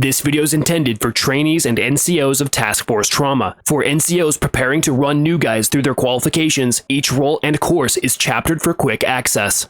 This video is intended for trainees and NCOs of Task Force Trauma. For NCOs preparing to run new guys through their qualifications, each role and course is chaptered for quick access.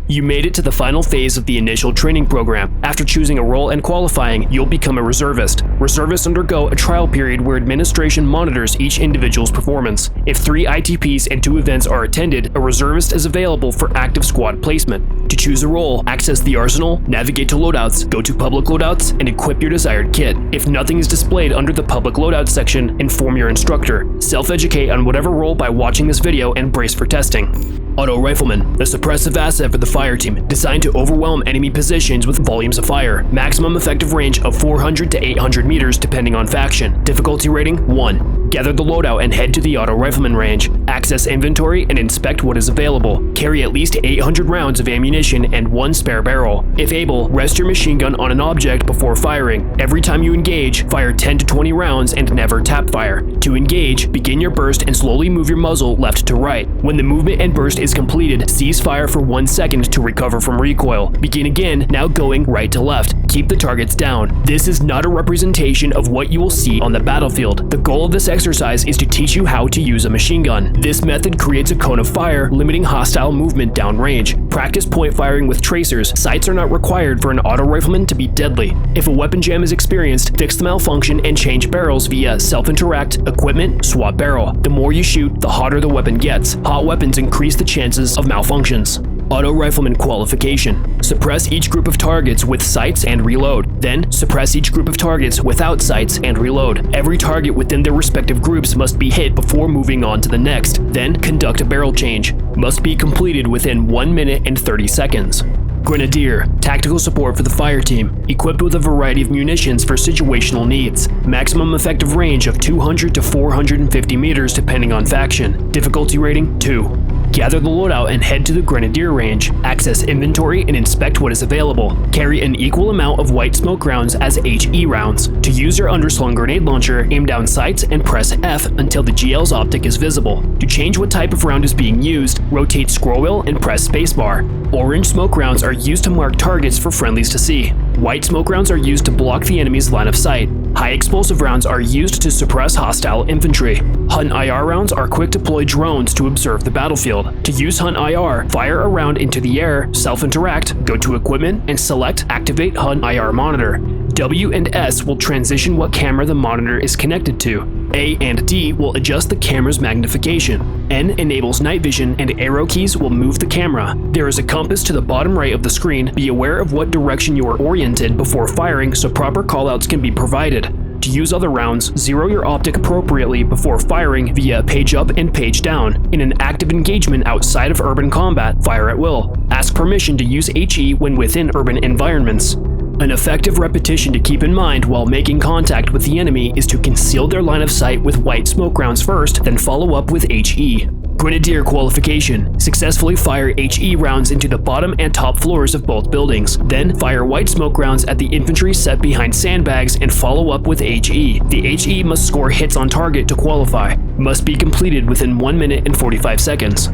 You made it to the final phase of the initial training program. After choosing a role and qualifying, you'll become a reservist. Reservists undergo a trial period where administration monitors each individual's performance. If 3 ITPs and 2 events are attended, a reservist is available for active squad placement. To choose a role, access the arsenal, navigate to loadouts, go to Public Loadouts, and equip your desired kit. If nothing is displayed under the Public Loadouts section, inform your instructor. Self-educate on whatever role by watching this video and brace for testing. Autorifleman, the suppressive asset for the fire team, designed to overwhelm enemy positions with volumes of fire. Maximum effective range of 400 to 800 meters depending on faction. Difficulty rating 1. Gather the loadout and head to the Autorifleman range. Access inventory and inspect what is available. Carry at least 800 rounds of ammunition and 1 spare barrel. If able, rest your machine gun on an object before firing. Every time you engage, fire 10 to 20 rounds and never tap fire. To engage, begin your burst and slowly move your muzzle left to right. When the movement and burst is completed, cease fire for 1 second to recover from recoil. Begin again, now going right to left. Keep the targets down. This is not a representation of what you will see on the battlefield. The goal of this exercise is to teach you how to use a machine gun. This method creates a cone of fire, limiting hostile movement downrange. Practice point firing with tracers. Sights are not required for an auto-rifleman to be deadly. If a weapon jam is experienced, fix the malfunction and change barrels via self-interact, equipment, swap barrel. The more you shoot, the hotter the weapon gets. Hot weapons increase the chances of malfunctions. Auto-Rifleman qualification. Suppress each group of targets with sights and reload. Then, suppress each group of targets without sights and reload. Every target within their respective groups must be hit before moving on to the next. Then, conduct a barrel change. Must be completed within 1 minute and 30 seconds. Grenadier, tactical support for the fire team, equipped with a variety of munitions for situational needs. Maximum effective range of 200 to 450 meters depending on faction. Difficulty rating 2. Gather the loadout and head to the Grenadier range. Access inventory and inspect what is available. Carry an equal amount of white smoke rounds as HE rounds. To use your underslung grenade launcher, aim down sights and press F until the GL's optic is visible. To change what type of round is being used, rotate scroll wheel and press spacebar. Orange smoke rounds are used to mark targets for friendlies to see. White smoke rounds are used to block the enemy's line of sight. High explosive rounds are used to suppress hostile infantry. Hunt IR rounds are quick deploy drones to observe the battlefield. To use Hunt IR, fire a round into the air, self-interact, go to equipment, and select Activate Hunt IR Monitor. W and S will transition what camera the monitor is connected to. A and D will adjust the camera's magnification. N enables night vision, and arrow keys will move the camera. There is a compass to the bottom right of the screen. Be aware of what direction you are oriented before firing so proper callouts can be provided. To use other rounds, zero your optic appropriately before firing via page up and page down. In an active engagement outside of urban combat, fire at will. Ask permission to use HE when within urban environments. An effective repetition to keep in mind while making contact with the enemy is to conceal their line of sight with white smoke rounds first, then follow up with HE. Grenadier qualification. Successfully fire HE rounds into the bottom and top floors of both buildings. Then fire white smoke rounds at the infantry set behind sandbags and follow up with HE. The HE must score hits on target to qualify. Must be completed within 1 minute and 45 seconds.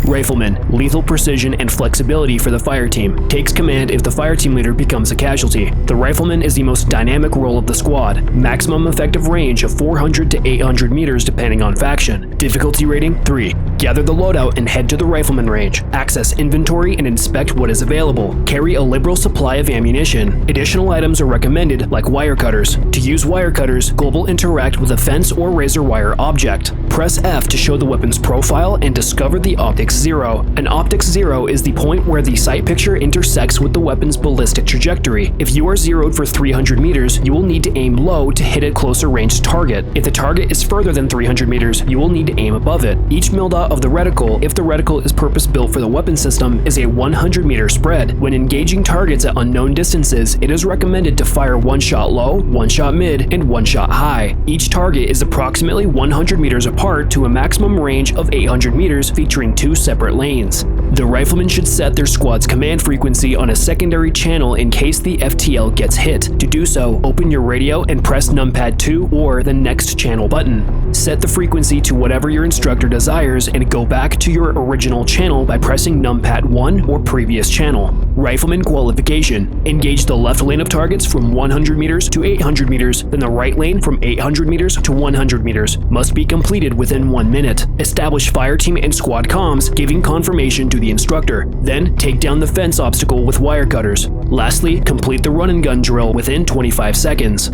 Rifleman, lethal precision and flexibility for the fire team. Takes command if the fire team leader becomes a casualty. The Rifleman is the most dynamic role of the squad. Maximum effective range of 400 to 800 meters depending on faction. Difficulty rating 3. Gather the loadout and head to the Rifleman range. Access inventory and inspect what is available. Carry a liberal supply of ammunition. Additional items are recommended, like wire cutters. To use wire cutters, global interact with a fence or razor wire object. Press F to show the weapon's profile and discover the optics 0. An optics 0 is the point where the sight picture intersects with the weapon's ballistic trajectory. If you are zeroed for 300 meters, you will need to aim low to hit a closer ranged target. If the target is further than 300 meters, you will need to aim above it. Each mil-dot of the reticle, if the reticle is purpose-built for the weapon system, is a 100-meter spread. When engaging targets at unknown distances, it is recommended to fire 1 shot low, 1 shot mid, and 1 shot high. Each target is approximately 100 meters apart to a maximum range of 800 meters featuring 2 separate lanes. The Rifleman should set their squad's command frequency on a secondary channel in case the FTL gets hit. To do so, open your radio and press numpad 2 or the next channel button. Set the frequency to whatever your instructor desires and go back to your original channel by pressing numpad 1 or previous channel. Rifleman qualification. Engage the left lane of targets from 100 meters to 800 meters, then the right lane from 800 meters to 100 meters. Must be completed within 1 minute. Establish fire team and squad comms, giving confirmation to the instructor. Then take down the fence obstacle with wire cutters. Lastly, complete the run and gun drill within 25 seconds.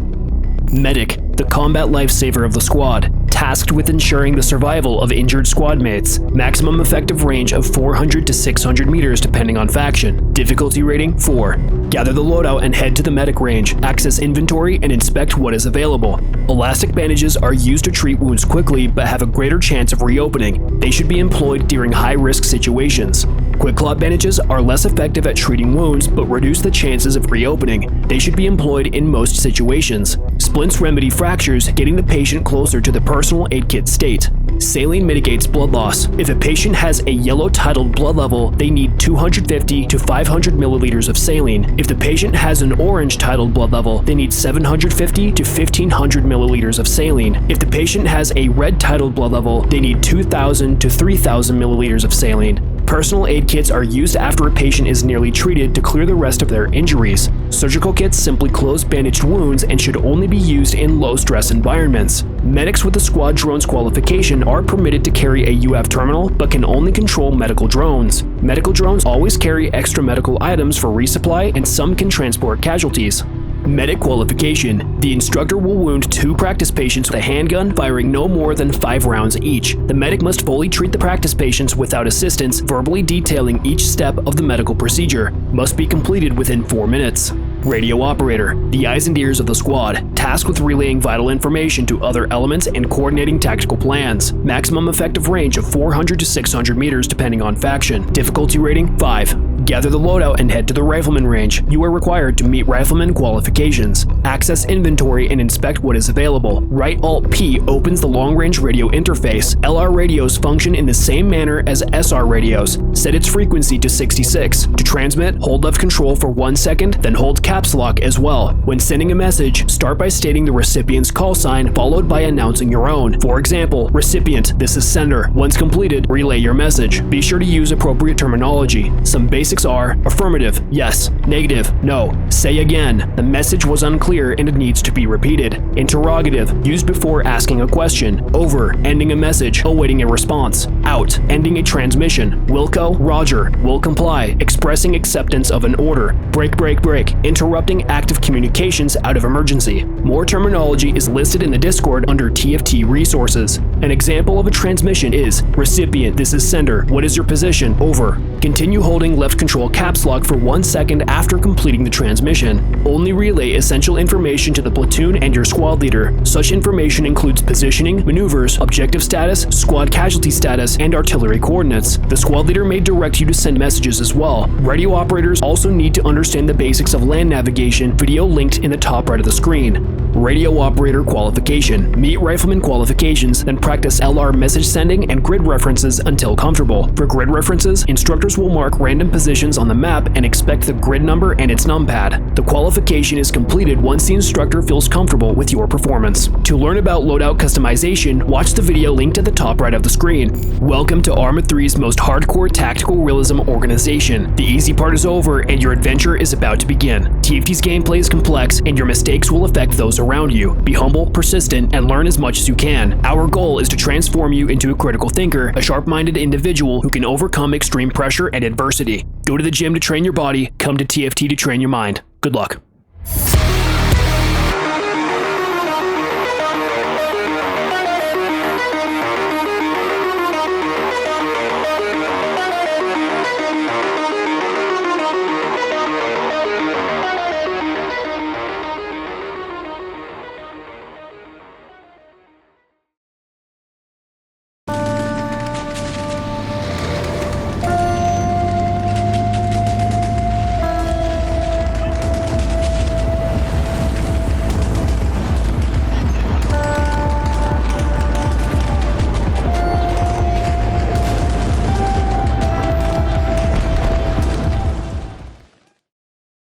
Medic, the combat lifesaver of the squad, tasked with ensuring the survival of injured squad mates. Maximum effective range of 400 to 600 meters depending on faction. Difficulty rating 4. Gather the loadout and head to the medic range. Access inventory and inspect what is available. Elastic bandages are used to treat wounds quickly but have a greater chance of reopening. They should be employed during high-risk situations. Quick clot bandages are less effective at treating wounds but reduce the chances of reopening. They should be employed in most situations. Splints remedy fractures, getting the patient closer to the personal aid kit state. Saline mitigates blood loss. If a patient has a yellow titled blood level, they need 250 to 500 milliliters of saline. If the patient has an orange titled blood level, they need 750 to 1500 milliliters of saline. If the patient has a red titled blood level, they need 2000 to 3000 milliliters of saline. Personal aid kits are used after a patient is nearly treated to clear the rest of their injuries. Surgical kits simply close bandaged wounds and should only be used in low-stress environments. Medics with the squad drones qualification are permitted to carry a UAV terminal but can only control medical drones. Medical drones always carry extra medical items for resupply and some can transport casualties. Medic qualification. The instructor will wound 2 practice patients with a handgun, firing no more than 5 rounds each. The medic must fully treat the practice patients without assistance, verbally detailing each step of the medical procedure. Must be completed within 4 minutes. Radio operator. The eyes and ears of the squad, tasked with relaying vital information to other elements and coordinating tactical plans. Maximum effective range of 400 to 600 meters depending on faction. Difficulty rating 5. Gather the loadout and head to the Rifleman range. You are required to meet Rifleman qualifications. Access inventory and inspect what is available. Right Alt-P opens the long-range radio interface. LR radios function in the same manner as SR radios. Set its frequency to 66. To transmit, hold left control for 1 second, then hold caps lock as well. When sending a message, start by stating the recipient's call sign followed by announcing your own. For example, recipient, this is sender. Once completed, relay your message. Be sure to use appropriate terminology. Some basics are affirmative, yes, negative, no. Say again, the message was unclear and it needs to be repeated. Interrogative, used before asking a question. Over, ending a message, awaiting a response. Out, ending a transmission. Wilco, roger, will comply, expressing acceptance of an order. Break, interrupting active communications out of emergency. More terminology is listed in the Discord under TFT resources. An example of a transmission is, recipient, this is sender, what is your position, over. Continue holding left control caps lock for 1 second after completing the transmission. Only relay essential information to the platoon and your squad leader. Such information includes positioning, maneuvers, objective status, squad casualty status, and artillery coordinates. The squad leader may direct you to send messages as well. Radio operators also need to understand the basics of land navigation, video linked in the top right of the screen. Radio operator qualification. Meet Rifleman qualifications, then practice LR message sending and grid references until comfortable. For grid references, instructors will mark random positions on the map and expect the grid number and its numpad. The qualification is completed once the instructor feels comfortable with your performance. To learn about loadout customization, watch the video linked at the top right of the screen. Welcome to Arma 3's most hardcore tactical realism organization. The easy part is over and your adventure is about to begin. TFT's gameplay is complex and your mistakes will affect those around you. Be humble, persistent, and learn as much as you can. Our goal is to transform you into a critical thinker, a sharp-minded individual who can overcome extreme pressure and adversity. Go to the gym to train your body, come to TFT to train your mind. Good luck.